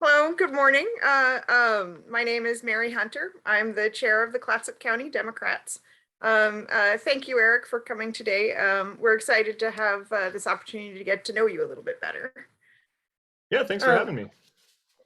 Hello, good morning. My name is Mary Hunter. I'm the chair of the Clatsop County Democrats. Thank you, Eric, for coming today. We're excited to have this opportunity to get to know you a little bit better. Yeah, thanks for Um, having me.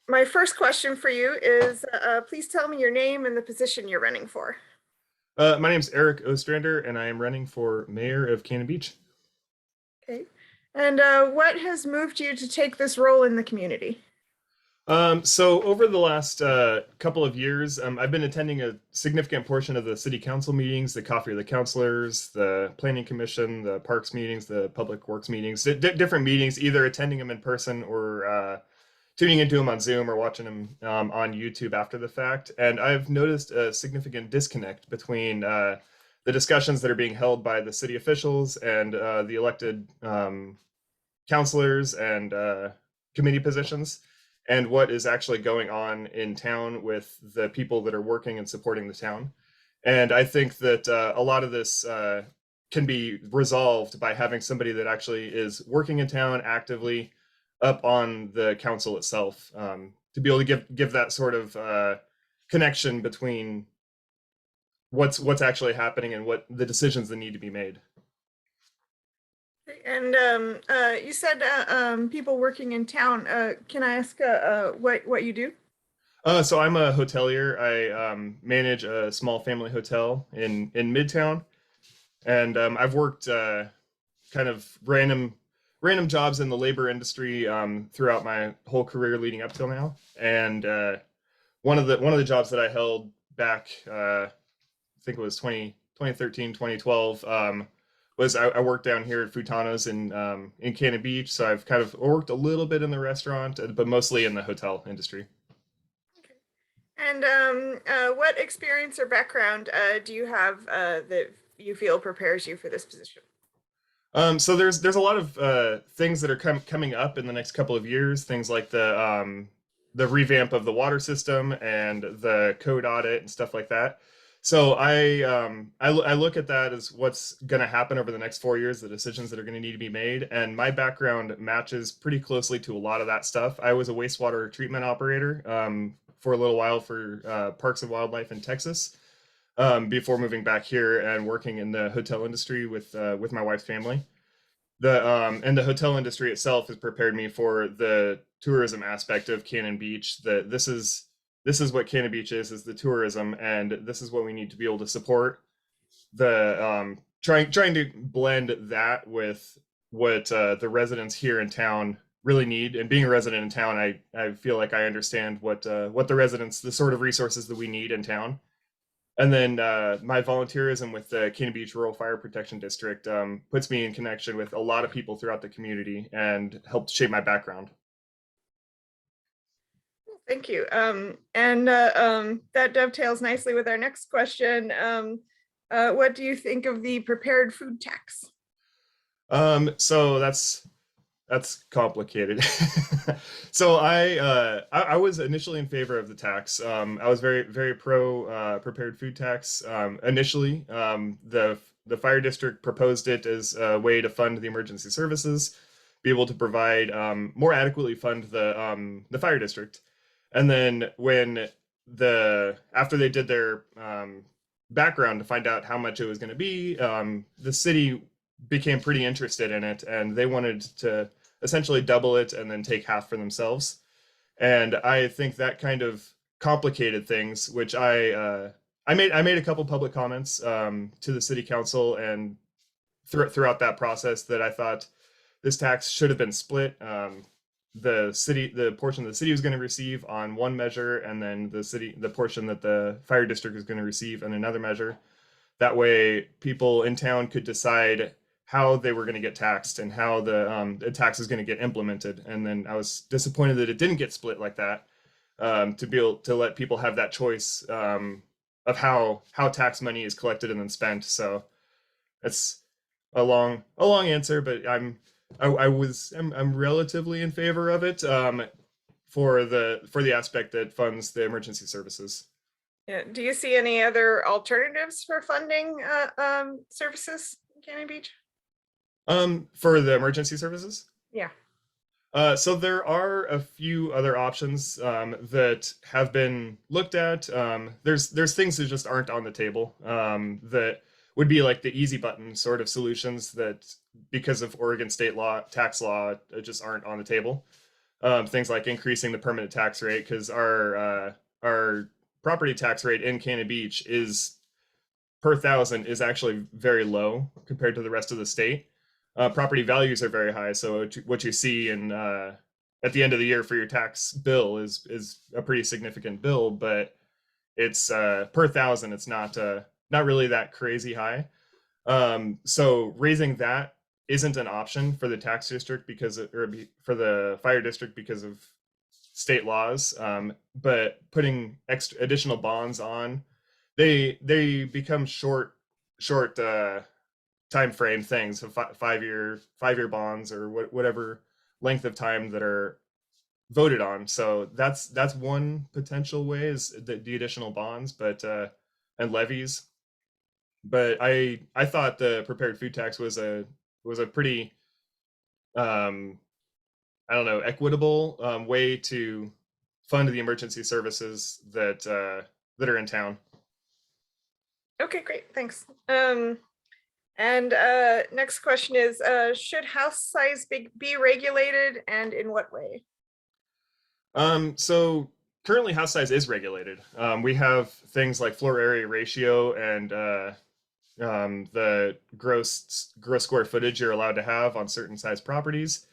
my first question for you is, please tell me your name and the position you're running for. My name's Erik Ostrander, and I am running for mayor of Cannon Beach. Okay. And what has moved you to take this role in the community? So over the last couple of years, I've been attending a significant portion of the city council meetings, the coffee of the councilors, the planning commission, the parks meetings, the public works meetings, different meetings, either attending them in person or tuning into them on Zoom or watching them on YouTube after the fact. And I've noticed a significant disconnect between the discussions that are being held by the city officials and the elected councilors and committee positions and what is actually going on in town with the people that are working and supporting the town. And I think that a lot of this can be resolved by having somebody that actually is working in town actively up on the council itself, to be able to give that sort of connection between what's actually happening and what the decisions that need to be made. And you said people working in town. Can I ask what you do? So I'm a hotelier. I manage a small family hotel in Midtown, and I've worked kind of random jobs in the labor industry throughout my whole career leading up till now. And one of the jobs that I held back, I think it was 2013, 2012, was I worked down here at Futano's in Cannon Beach. So I've kind of worked a little bit in the restaurant, but mostly in the hotel industry. Okay. And what experience or background do you have that you feel prepares you for this position? So there's a lot of things that are coming up in the next couple of years. Things like the revamp of the water system and the code audit and stuff like that. So I look at that as what's going to happen over the next 4 years, the decisions that are going to need to be made. And my background matches pretty closely to a lot of that stuff. I was a wastewater treatment operator for a little while for Parks and Wildlife in Texas, before moving back here and working in the hotel industry with my wife's family. The hotel industry itself has prepared me for the tourism aspect of Cannon Beach. That this is what Cannon Beach is the tourism, and this is what we need to be able to support. The trying to blend that with what the residents here in town really need. And being a resident in town, I feel like I understand what the residents, the sort of resources that we need in town. And then my volunteerism with the Cannon Beach Rural Fire Protection District puts me in connection with a lot of people throughout the community and helped shape my background. Thank you. And that dovetails nicely with our next question. What do you think of the prepared food tax? So that's complicated. So I was initially in favor of the tax. I was very pro prepared food tax initially. The fire district proposed it as a way to fund the emergency services, be able to provide more adequately fund the fire district. And then when after they did their background to find out how much it was going to be, the city became pretty interested in it, and they wanted to essentially double it and then take half for themselves. And I think that kind of complicated things, which I made a couple public comments to the city council and throughout that process that I thought this tax should have been split. The portion the city was going to receive on one measure, and then the portion that the fire district is going to receive on another measure. That way, people in town could decide how they were going to get taxed and how the tax is going to get implemented. And then I was disappointed that it didn't get split like that, to be able to let people have that choice of how tax money is collected and then spent. So it's a long answer, but I'm relatively in favor of it, for the aspect that funds the emergency services. Yeah. Do you see any other alternatives for funding services in Cannon Beach? For the emergency services. Yeah. So there are a few other options that have been looked at. There's things that just aren't on the table that would be like the easy button sort of solutions that, because of Oregon state law, tax law, just aren't on the table. Things like increasing the permanent tax rate, because our property tax rate in Cannon Beach is per thousand is actually very low compared to the rest of the state. Property values are very high, so what you see in at the end of the year for your tax bill is a pretty significant bill, but it's per thousand. It's not really that crazy high. So raising that isn't an option for the tax district for the fire district because of state laws. But putting additional bonds on, they become short time frame things, so 5 year bonds or whatever length of time that are voted on. So that's one potential way, is the additional bonds, but and levies. But I thought the prepared food tax was a pretty um I don't know, equitable way to fund the emergency services that are in town. Okay, great, thanks. And next question is, should house size be regulated, and in what way? So currently house size is regulated. We have things like floor area ratio and the gross square footage you're allowed to have on certain size properties.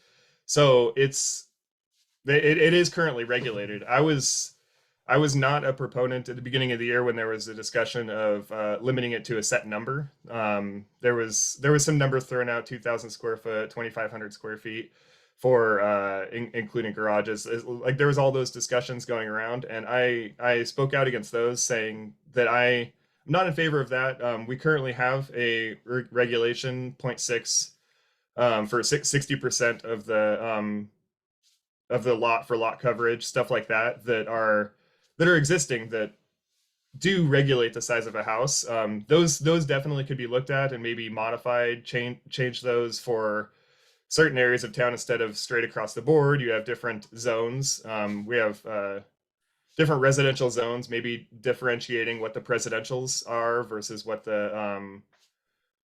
So it is currently regulated. I was not a proponent at the beginning of the year when there was a discussion of limiting it to a set number. There was some number thrown out: 2,000 square foot, 2,500 square feet for including garages. Like there was all those discussions going around, and I spoke out against those, saying that I'm not in favor of that. We currently have a regulation 0.6 for 60% of the lot for lot coverage, stuff like that, that are existing, that do regulate the size of a house. Those definitely could be looked at and maybe modified, change those for certain areas of town. Instead of straight across the board, you have different zones. We have different residential zones, maybe differentiating what the presidentials are versus what the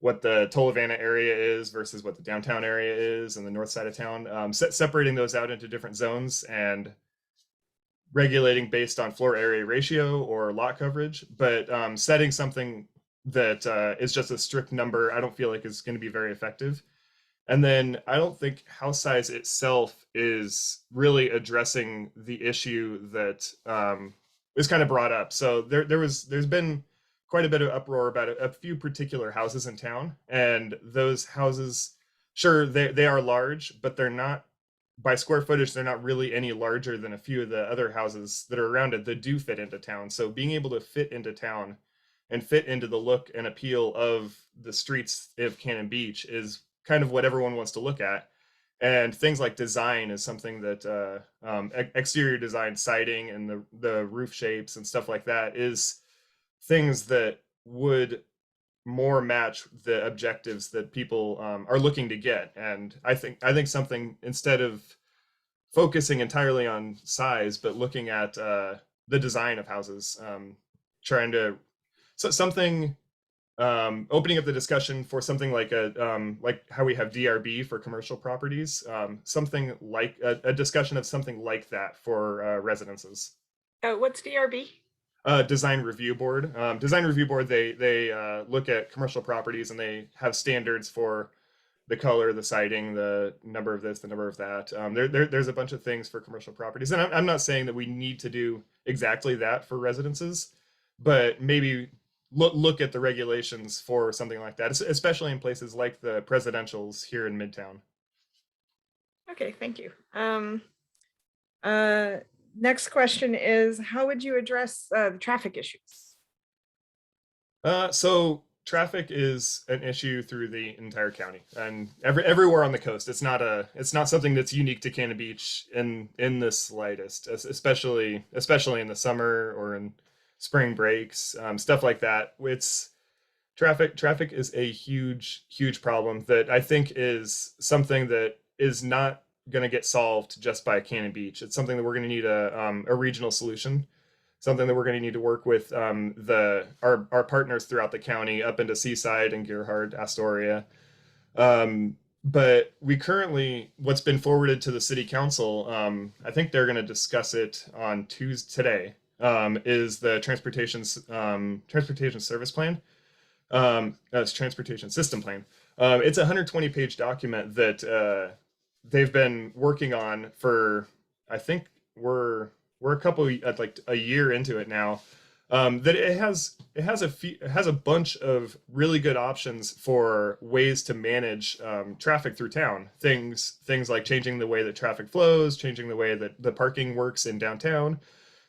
Tolovana area is versus what the downtown area is and the north side of town. Separating those out into different zones and regulating based on floor area ratio or lot coverage, but setting something that is just a strict number, I don't feel like is going to be very effective. And then I don't think house size itself is really addressing the issue that is kind of brought up. So there's been quite a bit of uproar about a few particular houses in town, and those houses, sure, they are large, but they're not, by square footage, they're not really any larger than a few of the other houses that are around it that do fit into town. So being able to fit into town and fit into the look and appeal of the streets of Cannon Beach is kind of what everyone wants to look at. And things like design is something that exterior design, siding, and the roof shapes and stuff like that is things that would more match the objectives that people are looking to get. And I think something, instead of focusing entirely on size, but looking at the design of houses, trying to, so something, opening up the discussion for something like how we have DRB for commercial properties, something like a discussion of something like that for residences. What's DRB? Design review board. Design review board. They look at commercial properties, and they have standards for the color, the siding, the number of this, the number of that. There's a bunch of things for commercial properties, and I'm not saying that we need to do exactly that for residences, but maybe look at the regulations for something like that, especially in places like the presidentials here in Midtown. Okay, thank you. Next question is, how would you address the traffic issues? So traffic is an issue through the entire county and everywhere on the coast. It's not something that's unique to Cannon Beach in the slightest, especially in the summer or in spring breaks, stuff like that. It's traffic is a huge problem that I think is something that is not going to get solved just by Cannon Beach. It's something that we're going to need a regional solution, something that we're going to need to work with our partners throughout the county up into Seaside and Gerhard, Astoria. But we currently, what's been forwarded to the city council, I think they're going to discuss it on Tuesday today, is the transportation service plan. It's transportation system plan. It's a 120-page document that they've been working on for, I think we're a couple like a year into it now. That it has a bunch of really good options for ways to manage traffic through town. Things like changing the way that traffic flows, changing the way that the parking works in downtown,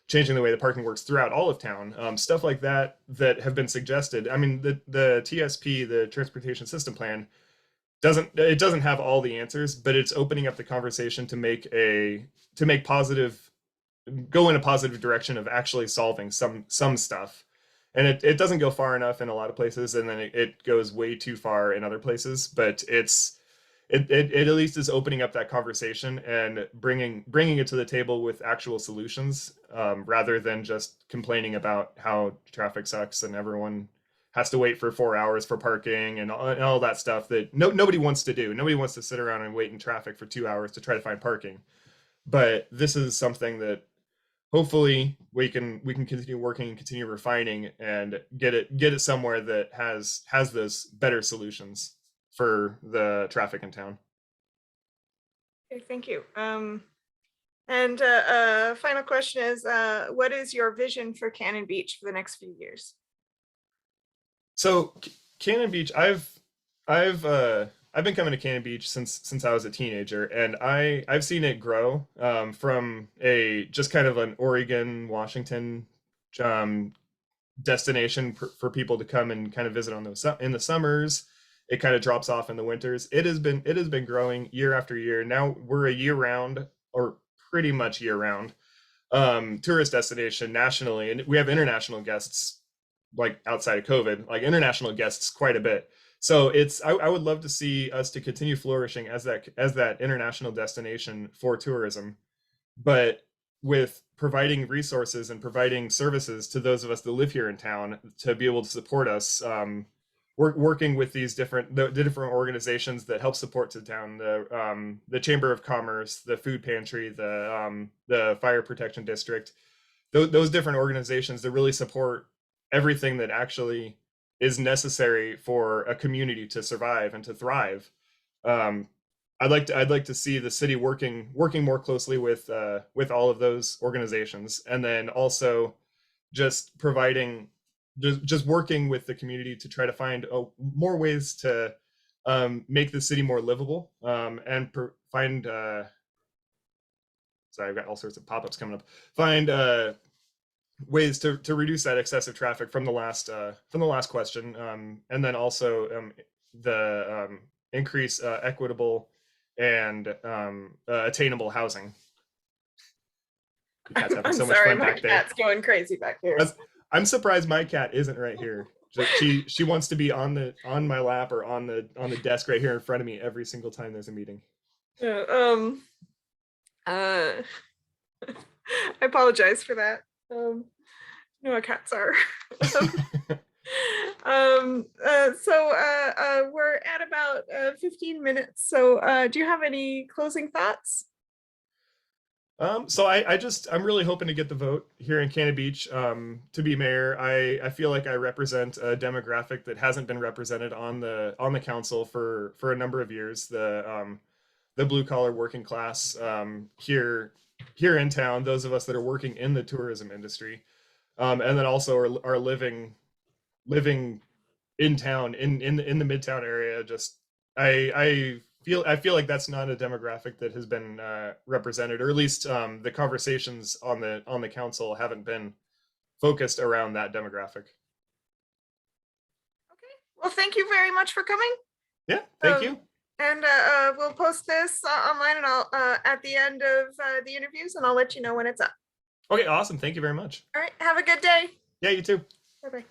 changing the way the parking works throughout all of town, stuff like that that have been suggested. I mean, the TSP, the Transportation System Plan, doesn't have all the answers, but it's opening up the conversation to make positive, go in a positive direction of actually solving some stuff. And it doesn't go far enough in a lot of places, and then it goes way too far in other places. But it at least is opening up that conversation and bringing it to the table with actual solutions, rather than just complaining about how traffic sucks and everyone has to wait for 4 hours for parking and all that stuff that nobody wants to do. Nobody wants to sit around and wait in traffic for 2 hours to try to find parking. But this is something that hopefully we can continue working and continue refining and get it somewhere that has those better solutions for the traffic in town. Okay, thank you. And final question is, what is your vision for Cannon Beach for the next few years? So Cannon Beach, I've been coming to Cannon Beach since I was a teenager, and I've seen it grow from a just kind of an Oregon, Washington um, destination for people to come and kind of visit on those in the summers. It kind of drops off in the winters. It has been growing year after year. Now we're a year round, or pretty much year round, tourist destination nationally, and we have international guests, like outside of COVID, like international guests quite a bit. So I would love to see us to continue flourishing as that international destination for tourism, but with providing resources and providing services to those of us that live here in town to be able to support us. Working with these the different organizations that help support the town, the Chamber of Commerce, the Food Pantry, the Fire Protection District, those different organizations that really support everything that actually is necessary for a community to survive and to thrive. Um, I'd like to see the city working more closely with all of those organizations, and then also just providing just working with the community to try to find more ways to make the city more livable, and find sorry, I've got all sorts of pop-ups coming up. Find ways to reduce that excessive traffic from the last question, and then also the increase equitable and attainable housing. The cat's having I'm so much sorry, fun my back there. cat's going crazy back here. I'm surprised my cat isn't right here. She wants to be on my lap or on the desk right here in front of me every single time there's a meeting. Uh, I apologize for that. You know what cats are. We're at about 15 minutes. So do you have any closing thoughts? So I'm really hoping to get the vote here in Cannon Beach to be mayor. I feel like I represent a demographic that hasn't been represented on the council for a number of years. The blue collar working class here in town, those of us that are working in the tourism industry, and then also are living in town in the Midtown area. Just I feel like that's not a demographic that has been represented, or at least the conversations on the council haven't been focused around that demographic. Okay. Well, thank you very much for coming. Yeah, thank you. And we'll post this online, and I'll at the end of the interviews, and I'll let you know when it's up. Okay, awesome. Thank you very much. All right. Have a good day. Yeah, you too. Bye-bye.